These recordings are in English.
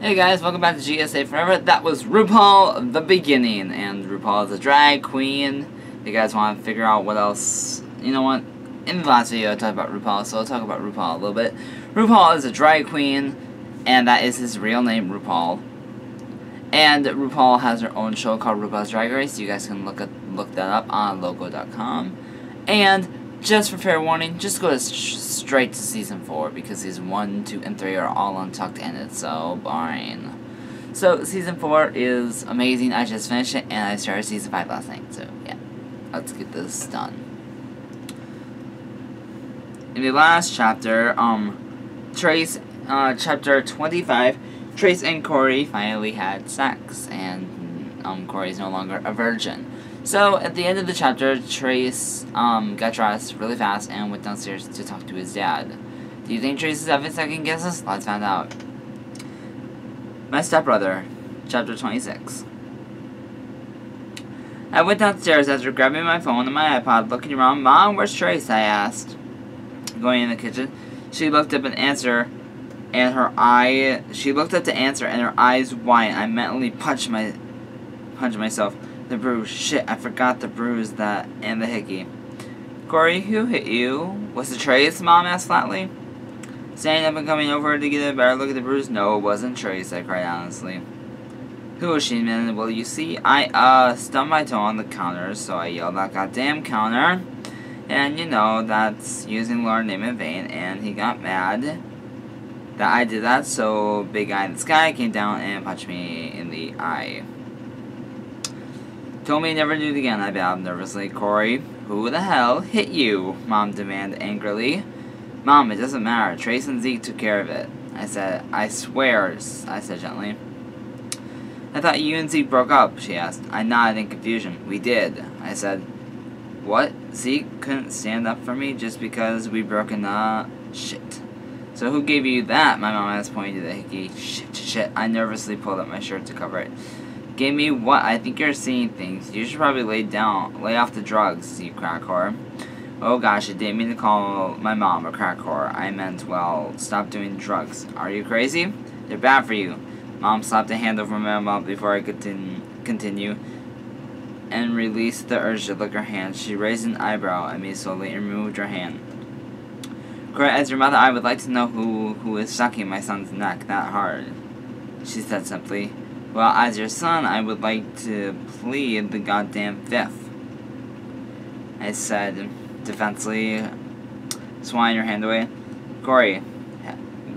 Hey guys, welcome back to GSA Forever. That was RuPaul, the beginning, and RuPaul is a drag queen. If you guys want to figure out what else, you know what, in the last video I talked about RuPaul, so I'll talk about RuPaul a little bit. RuPaul is a drag queen, and that is his real name, RuPaul. And RuPaul has her own show called RuPaul's Drag Race. You guys can look that up on logo.com. And just for fair warning, just go straight to season 4 because season 1, 2, and 3 are all untucked and it's so boring. So season 4 is amazing. I just finished it and I started season 5 last night. So yeah, let's get this done. In the last chapter, Trace, chapter 25, Trace and Corey finally had sex, and Corey's no longer a virgin. So, at the end of the chapter, Trace got dressed really fast and went downstairs to talk to his dad. Do you think Trace is having second guesses? Let's find out. My Stepbrother, chapter 26. I went downstairs after grabbing my phone and my iPod, looking around. Mom, where's Trace? I asked. Going in the kitchen, she looked up to answer, and her eyes wide. I mentally punched myself. The bruise. Shit, I forgot the bruise and the hickey. Corey, who hit you? Was it Trace? Mom asked flatly. Standing up and coming over to get a better look at the bruise. No, it wasn't Trace, I cried honestly. Who was she, man? Well, you see, I stubbed my toe on the counter, so I yelled that goddamn counter. And, you know, that's using Lord's name in vain, and he got mad that I did that, so big guy in the sky came down and punched me in the eye. Told me never to do it again, I bowed nervously. Corey, who the hell hit you? Mom demanded angrily. Mom, it doesn't matter. Trace and Zeke took care of it. I said, I swear, I said gently. I thought you and Zeke broke up, she asked. I nodded in confusion. We did. I said, what? Zeke couldn't stand up for me just because we broken up? Shit. So who gave you that? My mom asked, pointing to the hickey. Shit. I nervously pulled up my shirt to cover it. Gave me what? I think you're seeing things. You should probably lay off the drugs, you crack whore. Oh gosh, I didn't mean to call my mom a crack whore. I meant, well, stop doing drugs. Are you crazy? They're bad for you. Mom slapped a hand over my mouth before I could continue and released the urge to lick her hand. She raised an eyebrow at me slowly and removed her hand. Corey, as your mother, I would like to know who is sucking my son's neck that hard, she said simply. Well, as your son, I would like to plead the goddamn fifth, I said defensively, swatting her hand away. Corey,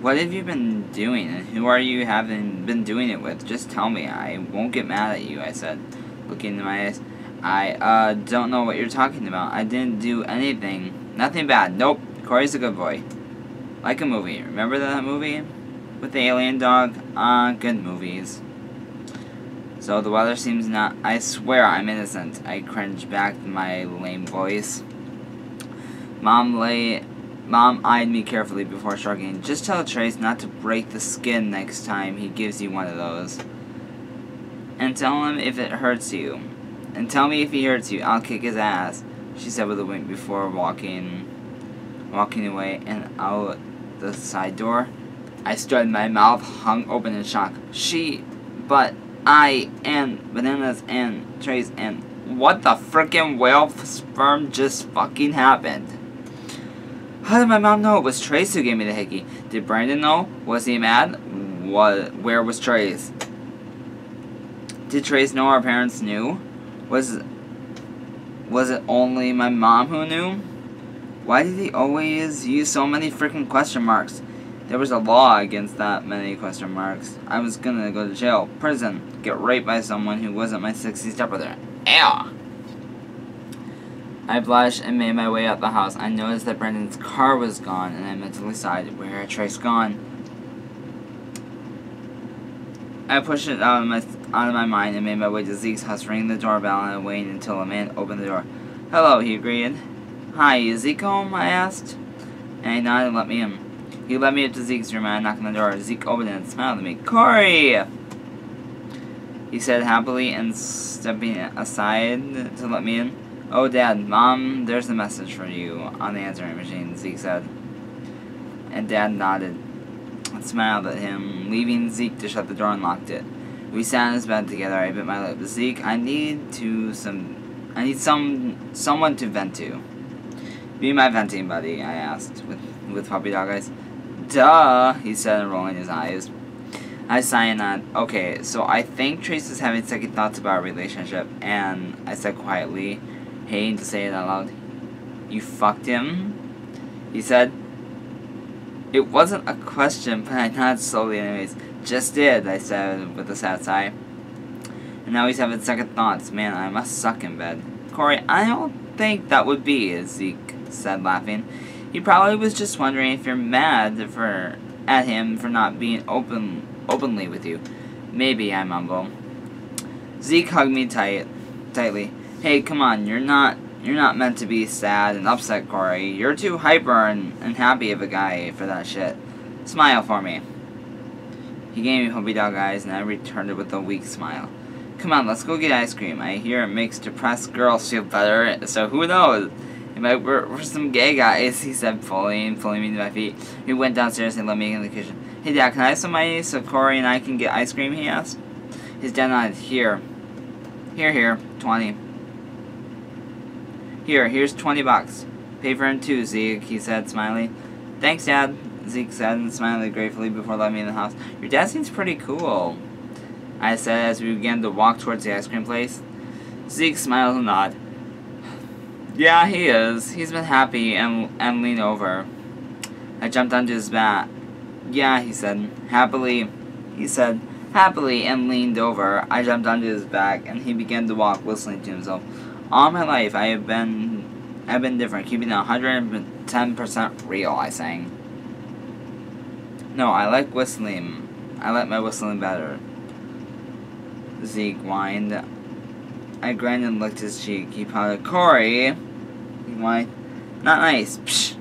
what have you been doing, and who are you having been doing it with? Just tell me. I won't get mad at you, I said, looking into my eyes. I don't know what you're talking about. I didn't do anything. Nothing bad. Nope. Corey's a good boy. Like a movie. Remember that movie? With the alien dog? Good movies. So the weather seems not... I swear I'm innocent. I cringed back to my lame voice. Mom eyed me carefully before shrugging. Just tell Trace not to break the skin next time he gives you one of those. And tell him if it hurts you. And tell me if he hurts you. I'll kick his ass, she said with a wink before walking away and out the side door. I stood, my mouth hung open in shock. But I, and Bananas, and Trace, and what the frickin' whale sperm just fucking happened? How did my mom know it was Trace who gave me the hickey? Did Brandon know? Was he mad? Where was Trace? Did Trace know our parents knew? Was it only my mom who knew? Why did he always use so many freaking question marks? There was a law against that many question marks. I was gonna go to jail, prison, get raped by someone who wasn't my sexy stepbrother. Ew! I blushed and made my way out the house. I noticed that Brandon's car was gone, and I mentally sighed, where had Trace gone? I pushed it out of my mind and made my way to Zeke's house, ringing the doorbell and waiting until a man opened the door. Hello, he agreed. Hi, is Zeke home? I asked. And he nodded and let me in. He led me up to Zeke's room and I knocked on the door. Zeke opened it and smiled at me. Corey! He said happily and stepping aside to let me in. Oh, Dad, Mom, there's a message for you on the answering machine, Zeke said. And Dad nodded. and smiled at him, leaving Zeke to shut the door and locked it. We sat in his bed together. I bit my lip. Zeke, I need someone to vent to. Be my venting buddy, I asked, with puppy dog eyes. Duh, he said, rolling his eyes. I sighed and nodded. Okay, so I think Trace is having second thoughts about our relationship, and I said quietly, hating to say it out loud, you fucked him? He said. It wasn't a question, but I nodded slowly anyways. Just did, I said with a sad sigh. And now he's having second thoughts. Man, I must suck in bed. Corey, I don't think that would be, Zeke said, laughing. He probably was just wondering if you're mad at him for not being openly with you. Maybe, I mumble. Zeke hugged me tightly. Hey, come on, you're not meant to be sad and upset, Corey. You're too hyper and happy of a guy for that shit. Smile for me. He gave me puppy dog eyes, and I returned it with a weak smile. Come on, let's go get ice cream. I hear it makes depressed girls feel better, so who knows? It might work for some gay guys, he said, pulling me to my feet. He went downstairs and let me in the kitchen. Hey, Dad, can I have some money so Corey and I can get ice cream, he asked. His dad nodded. Here, 20. Here's $20. Pay for him too, Zeke, he said, smiling. Thanks, Dad, Zeke said, and smiled gratefully before letting me in the house. Your dad seems pretty cool, I said as we began to walk towards the ice cream place. Zeke smiled and nodded. Yeah, he is. He's been happy and leaned over. I jumped onto his back. Yeah, he said, happily, and leaned over. I jumped onto his back, and he began to walk, whistling to himself. All my life, I've been different, keeping it 110% real, I sang. No, I like whistling. I like my whistling better. Zeke whined. I grinned and licked his cheek. He pouted. Corey! He whined. Not nice. Psh!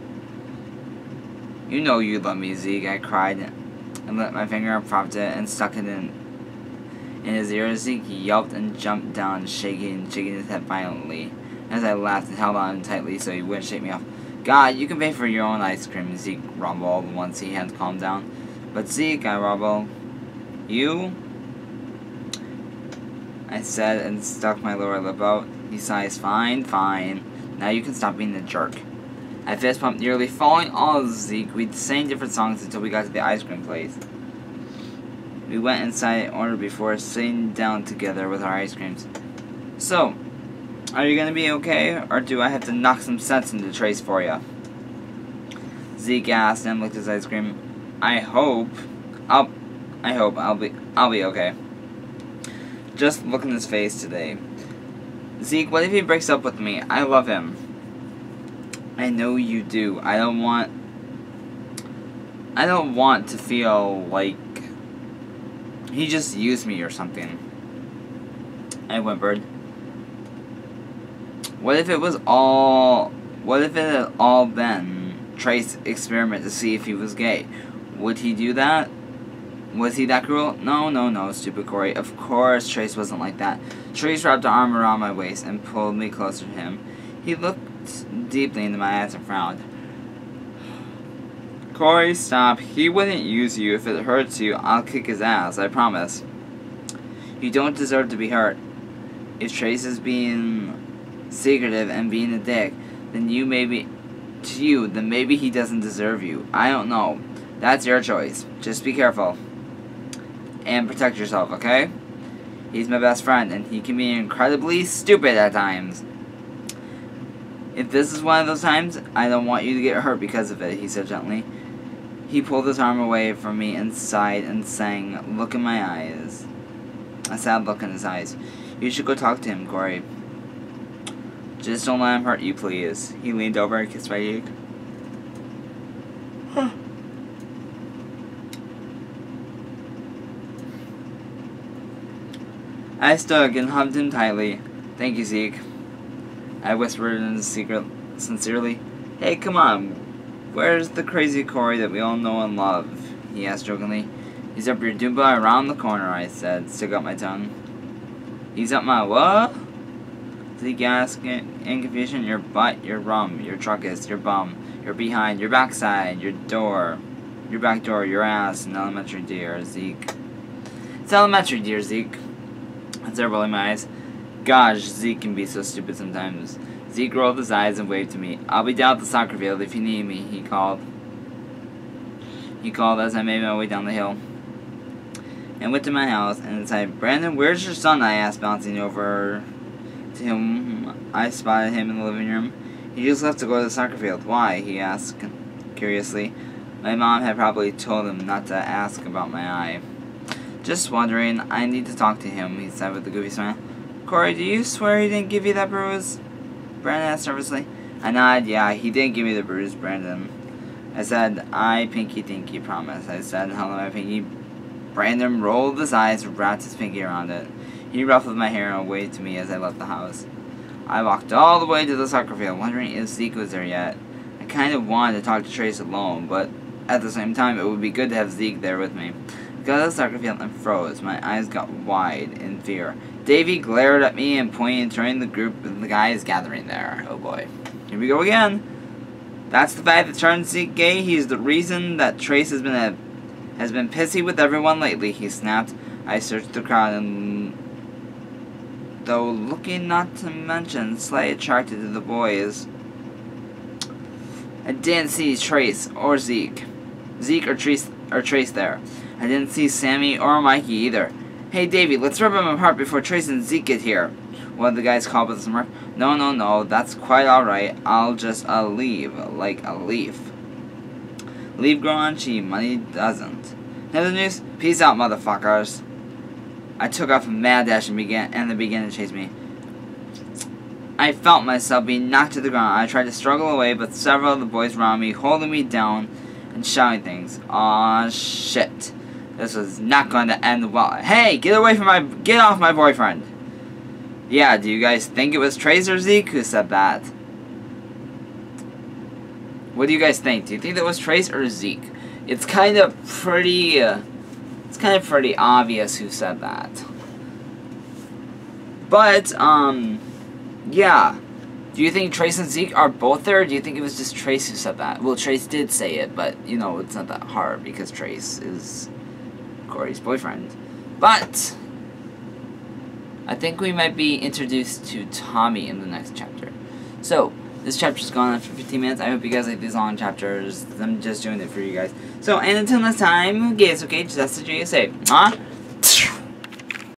You know you love me, Zeke, I cried, and let my finger up, propped it, and stuck it in his ear. Zeke yelped and jumped down, shaking his head violently, as I laughed and held on tightly so he wouldn't shake me off. God, you can pay for your own ice cream, Zeke rumbled once he had calmed down. But Zeke, I rumbled. You? I said and stuck my lower lip out. He sighs, fine. Now you can stop being a jerk. I fist pumped, nearly falling all of Zeke. We'd sang different songs until we got to the ice cream place. We went inside in order before sitting down together with our ice creams. So, are you gonna be okay, or do I have to knock some sense into Trace for you? Zeke asked and licked his ice cream. I'll be okay. Just look in his face today. Zeke, what if he breaks up with me? I love him. I know you do. I don't want to feel like he just used me or something. I whimpered. What if it had all been Trace's experiment to see if he was gay? Would he do that? Was he that cruel? No, stupid Corey. Of course Trace wasn't like that. Trace wrapped an arm around my waist and pulled me closer to him. He looked deeply into my eyes and frowned. Corey, stop. He wouldn't use you. If it hurts you, I'll kick his ass, I promise. You don't deserve to be hurt. If Trace is being secretive and being a dick, then maybe he doesn't deserve you. I don't know. That's your choice. Just be careful. And protect yourself, okay? He's my best friend, and he can be incredibly stupid at times. If this is one of those times, I don't want you to get hurt because of it, he said gently. He pulled his arm away from me and sighed and sang, Look in my eyes. A sad look in his eyes. You should go talk to him, Corey. Just don't let him hurt you, please. He leaned over and kissed my cheek. I stood and hugged him tightly. Thank you, Zeke. I whispered in secret, sincerely. Hey, come on. Where's the crazy Corey that we all know and love? He asked jokingly. He's up your Dumba around the corner, I said, stick up my tongue. He's up my what? Zeke asked in confusion. Your butt, your rum, your truckus, your bum, your behind, your backside, your door. Your back door, your ass, in elementary, dear Zeke. It's elementary, dear Zeke. I said, rolling my eyes. Gosh, Zeke can be so stupid sometimes. Zeke rolled his eyes and waved to me. I'll be down at the soccer field if you need me, he called. He called as I made my way down the hill and went to my house and inside. Brandon, where's your son? I asked, bouncing over to him. I spotted him in the living room. He just left to go to the soccer field. Why? He asked curiously. My mom had probably told him not to ask about my eye. Just wondering. I need to talk to him, he said with a goofy smile. Corey, do you swear he didn't give you that bruise? Brandon asked nervously. I nodded. Yeah, he did give me the bruise, Brandon. I said, I pinky dinky promise. I said, hello, my pinky. Brandon rolled his eyes and wrapped his pinky around it. He ruffled my hair and waved to me as I left the house. I walked all the way to the soccer field, wondering if Zeke was there yet. I kind of wanted to talk to Trace alone, but at the same time, it would be good to have Zeke there with me. I got to the soccer field and froze. My eyes got wide in fear. Davy glared at me and pointed and turning the group of the guys gathering there. Oh boy. Here we go again. That's the fact that turned Zeke gay. He's the reason that Trace has been pissy with everyone lately, he snapped. I searched the crowd and, though looking not to mention slightly attracted to the boys, I didn't see Trace or Zeke. Zeke or Trace there. I didn't see Sammy or Mikey either. Hey Davey, let's rip them apart before Trace and Zeke get here. One of the guys called with a smirk. No, that's quite alright. I'll just leave, like a leaf. Leaf grow on tree, money doesn't. Another news? Peace out, motherfuckers. I took off a mad dash and they began to chase me. I felt myself being knocked to the ground. I tried to struggle away, but several of the boys around me holding me down and shouting things. Aw, shit. This was not going to end well. Hey, get off my boyfriend. Yeah, do you guys think it was Trace or Zeke who said that? What do you guys think? Do you think that was Trace or Zeke? It's kind of pretty obvious who said that. But, yeah. Do you think Trace and Zeke are both there, or do you think it was just Trace who said that? Well, Trace did say it, but, you know, it's not that hard because Trace is Corey's boyfriend. But I think we might be introduced to Tommy in the next chapter. So, this chapter's gone on for 15 minutes. I hope you guys like these long chapters. I'm just doing it for you guys. So, and until next time, guys, okay, just that's what you say. Huh?